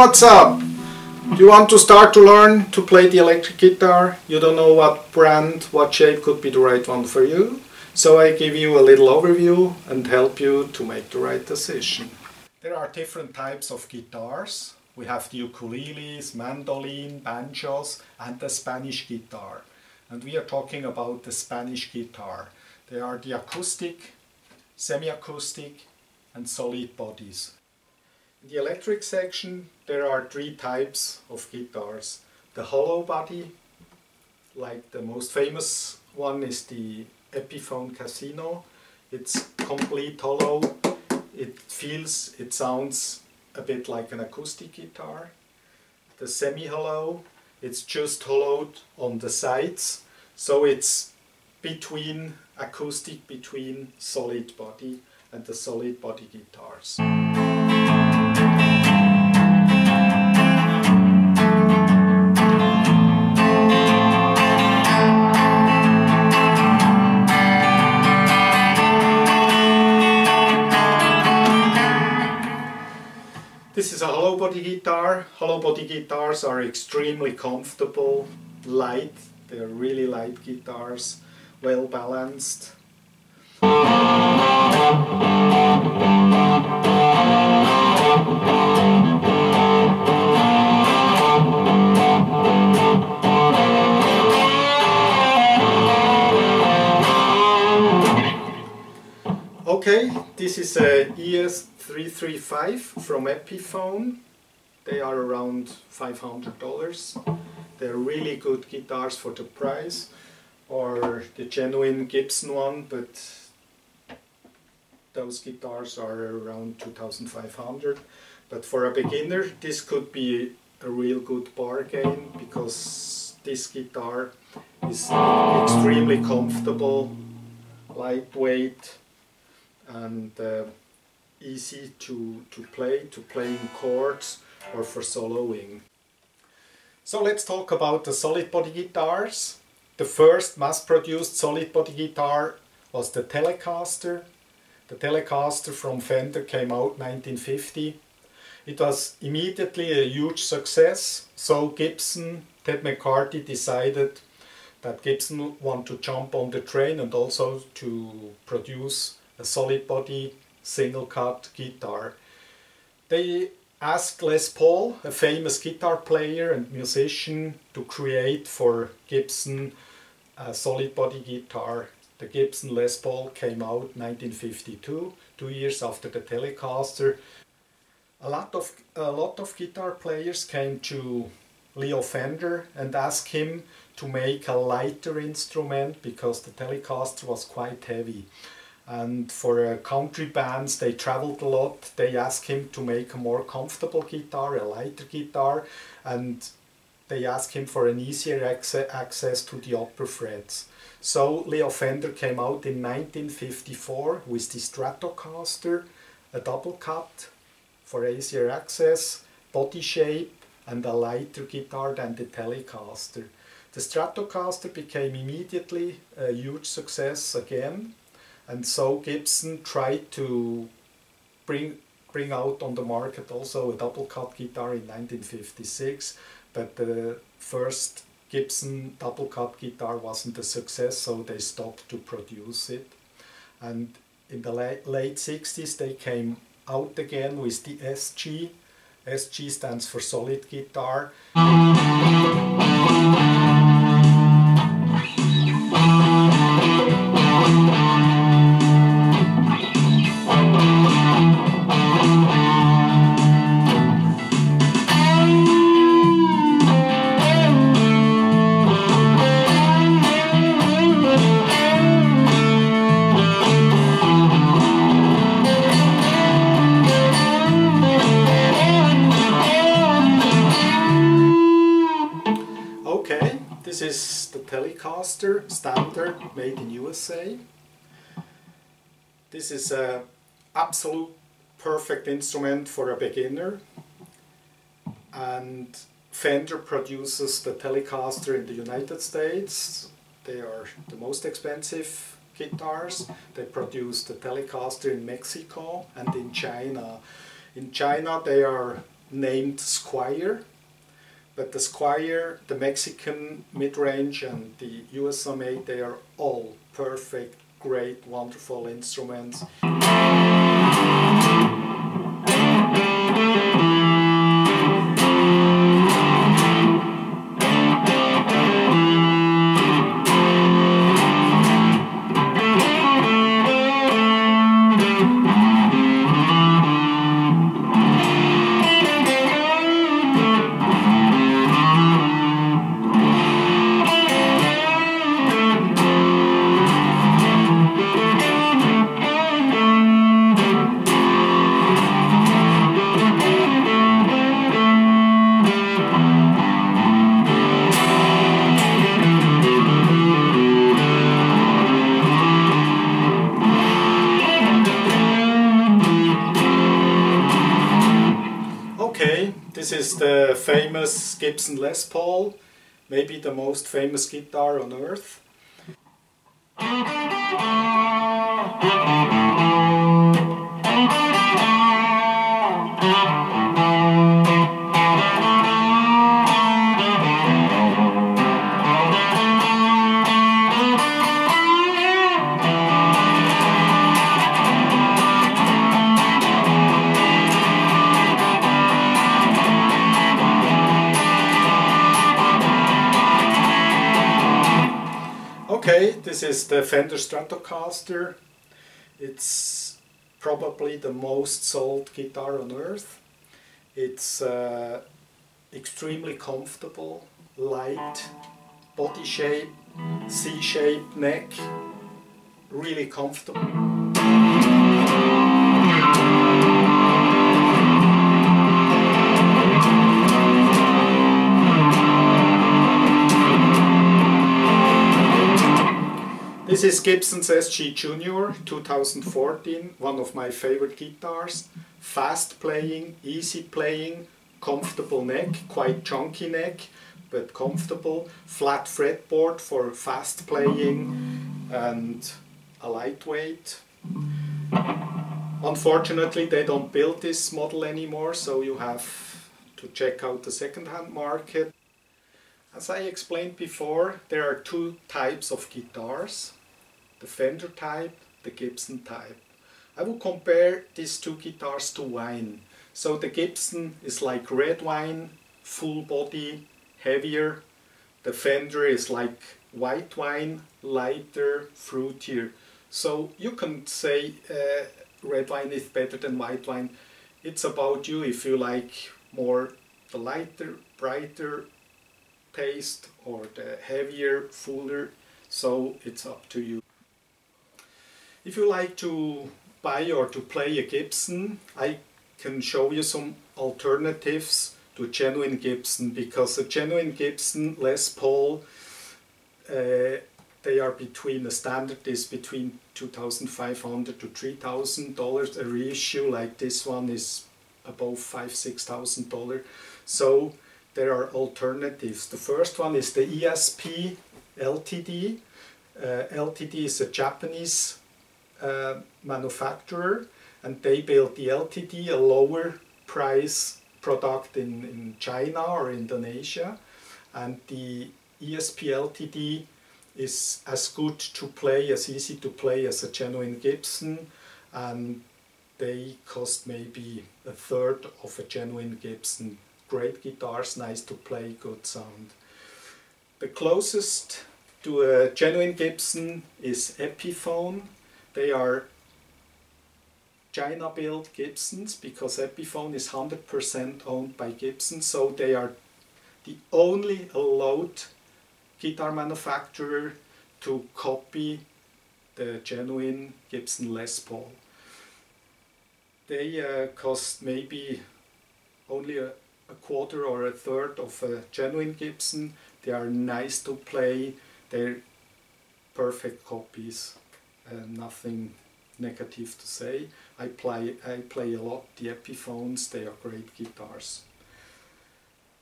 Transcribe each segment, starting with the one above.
what's up? Do you want to start to learn to play the electric guitar? You don't know what brand, what shape could be the right one for you? So I give you a little overview and help you to make the right decision. There are different types of guitars. We have the ukuleles, mandolin, banjos and the Spanish guitar. And we are talking about the Spanish guitar. They are the acoustic, semi-acoustic and solid bodies. In the electric section there are three types of guitars. The hollow body, like the most famous one is the Epiphone Casino. It's complete hollow. It sounds a bit like an acoustic guitar. The semi-hollow, it's just hollowed on the sides, so it's between acoustic, between solid body and the solid body guitars. This is a hollow body guitar. Hollow body guitars are extremely comfortable, light. They're really light guitars, well balanced. Okay, this is a ES335 from Epiphone. They are around $500. They're really good guitars for the price, or the genuine Gibson one, but those guitars are around 2,500. But for a beginner this could be a real good bargain, because this guitar is extremely comfortable, lightweight and easy to play in chords or for soloing. So let's talk about the solid body guitars. The first mass-produced solid body guitar was the Telecaster. The Telecaster from Fender came out 1950. It was immediately a huge success, so Gibson, Ted McCarthy decided that Gibson wanted to jump on the train and also to produce a solid body single cut guitar. They asked Les Paul, a famous guitar player and musician, to create for Gibson a solid body guitar. The Gibson Les Paul came out 1952, 2 years after the Telecaster. A lot of guitar players came to Leo Fender and asked him to make a lighter instrument, because the Telecaster was quite heavy. And for country bands, they traveled a lot. They asked him to make a more comfortable guitar, a lighter guitar, and they asked him for an easier access to the upper frets. So Leo Fender came out in 1954 with the Stratocaster, a double cut for easier access, body shape and a lighter guitar than the Telecaster. The Stratocaster became immediately a huge success again. And so Gibson tried to bring out on the market also a double cut guitar in 1956, but the first Gibson double cut guitar wasn't a success, so they stopped to produce it. And in the late 60s they came out again with the SG. SG stands for solid guitar. This is the Telecaster, standard, made in USA. This is an absolute perfect instrument for a beginner, and Fender produces the Telecaster in the United States. They are the most expensive guitars. They produce the Telecaster in Mexico and in China. In China they are named Squire, but the Squire, the Mexican mid-range and the USA made, they are all perfect, great, wonderful instruments. This is the famous Gibson Les Paul, maybe the most famous guitar on earth. Okay, this is the Fender Stratocaster. It's probably the most sold guitar on earth. It's extremely comfortable, light, body shape, C-shaped neck, really comfortable. This is Gibson's SG Junior 2014, one of my favorite guitars. Fast playing, easy playing, comfortable neck, quite chunky neck, but comfortable. Flat fretboard for fast playing and a lightweight. Unfortunately, they don't build this model anymore, so you have to check out the second-hand market. As I explained before, there are two types of guitars. The Fender type, the Gibson type. I will compare these two guitars to wine. So the Gibson is like red wine, full body, heavier. The Fender is like white wine, lighter, fruitier. So you can say red wine is better than white wine. It's about you if you like more the lighter, brighter taste or the heavier, fuller. So it's up to you. If you like to buy or to play a Gibson, I can show you some alternatives to a genuine Gibson, because a genuine Gibson Les Paul, they are between, the standard is between $2,500 to $3,000. A reissue like this one is above $5,000–6,000. So there are alternatives. The first one is the ESP LTD. LTD is a Japanese manufacturer, and they built the LTD, a lower price product in China or Indonesia, and the ESP LTD is as good to play, as easy to play as a genuine Gibson, and they cost maybe a third of a genuine Gibson. Great guitars, nice to play, good sound. The closest to a genuine Gibson is Epiphone. They are China-built Gibsons, because Epiphone is 100% owned by Gibson, so they are the only allowed guitar manufacturer to copy the genuine Gibson Les Paul. They cost maybe only a quarter or a third of a genuine Gibson. They are nice to play, they're perfect copies. Nothing negative to say. I play a lot the Epiphones, they are great guitars.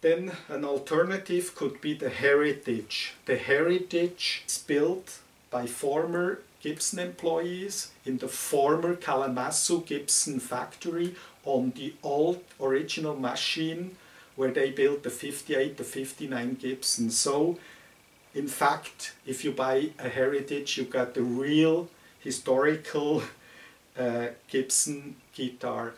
Then an alternative could be the Heritage. The Heritage is built by former Gibson employees in the former Kalamazoo Gibson factory on the old original machine where they built the 58, the 59 Gibson. So in fact, if you buy a Heritage, you got the real historical Gibson guitar.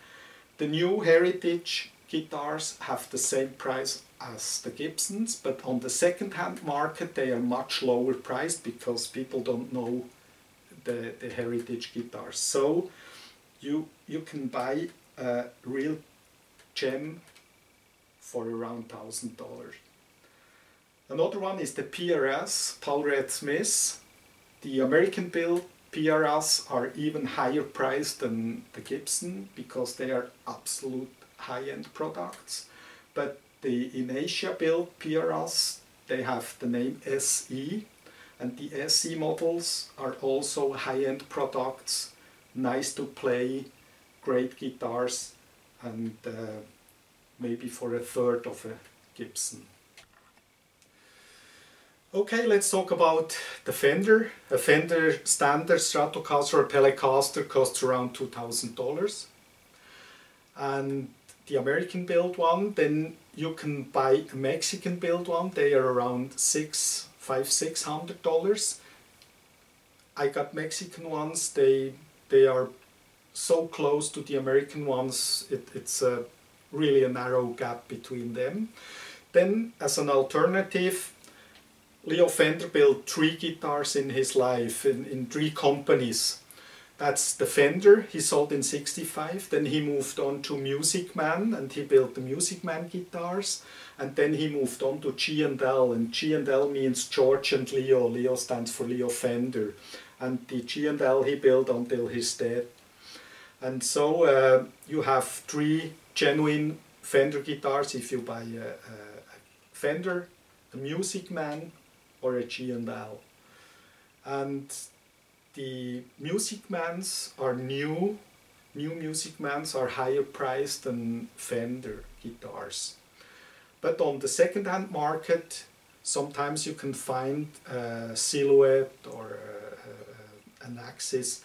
The new Heritage guitars have the same price as the Gibsons, but on the second-hand market they are much lower priced because people don't know the Heritage guitars. So you can buy a real gem for around $1,000. Another one is the PRS, Paul Reed Smith. The American built PRS are even higher priced than the Gibson because they are absolute high-end products. But the in Asia built PRS, they have the name SE, and the SE models are also high-end products, nice to play, great guitars, and maybe for a third of a Gibson. Okay, let's talk about the Fender. A Fender standard Stratocaster or Telecaster costs around $2,000. And the American built one, then you can buy a Mexican built one. They are around $600. I got Mexican ones. They are so close to the American ones. It's really a narrow gap between them. Then, as an alternative, Leo Fender built 3 guitars in his life in 3 companies. That's the Fender he sold in '65, then he moved on to Music Man and he built the Music Man guitars, and then he moved on to G&L, and G&L means George and Leo. Leo stands for Leo Fender, and the G&L he built until his death. And so you have 3 genuine Fender guitars if you buy a Fender, a Music Man, or a G&L. And the Music Mans are new Music Mans are higher priced than Fender guitars. But on the second-hand market, sometimes you can find a Silhouette or an Axis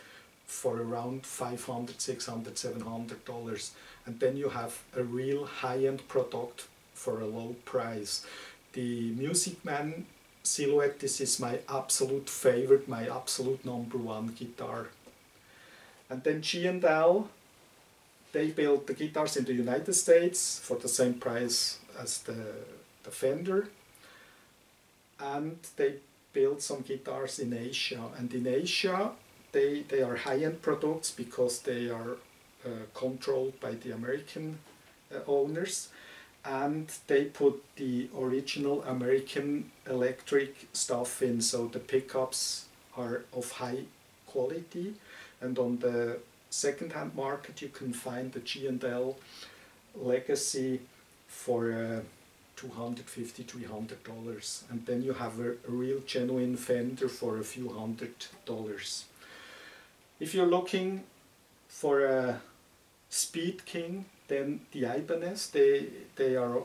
for around $500, $600, $700, and then you have a real high-end product for a low price. The Music Man Silhouette, this is my absolute favorite, my absolute #1 guitar. And then G&L, they built the guitars in the United States for the same price as the Fender, and they built some guitars in Asia. And in Asia they are high-end products because they are controlled by the American owners, and they put the original American electric stuff in, so the pickups are of high quality. And on the second-hand market you can find the G&L Legacy for $250, $300, and then you have a real genuine Fender for a few $100s. If you're looking for a Speed King, then the Ibanez, they are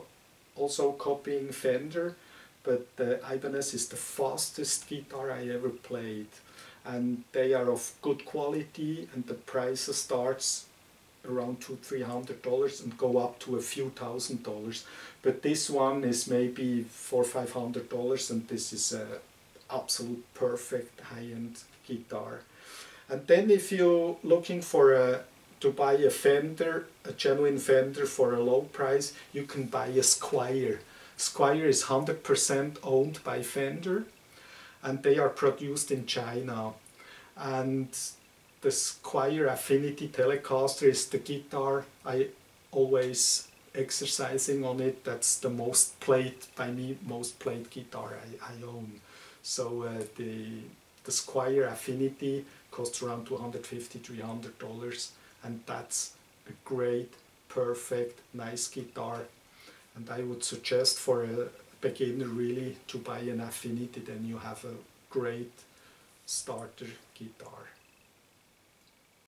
also copying Fender, but the Ibanez is the fastest guitar I ever played, and they are of good quality, and the price starts around $200-300 and go up to a few $1,000s. But this one is maybe $400-500, and this is a absolute perfect high-end guitar. And then if you're looking for to buy a Fender, a genuine Fender for a low price, you can buy a Squier. Squier is 100% owned by Fender, and they are produced in China. And the Squier Affinity Telecaster is the guitar I always exercising on it. That's the most played by me, most played guitar I own. So the Squier Affinity costs around $250-300, and that's a great, perfect, nice guitar. And I would suggest for a beginner really to buy an Affinity, then you have a great starter guitar.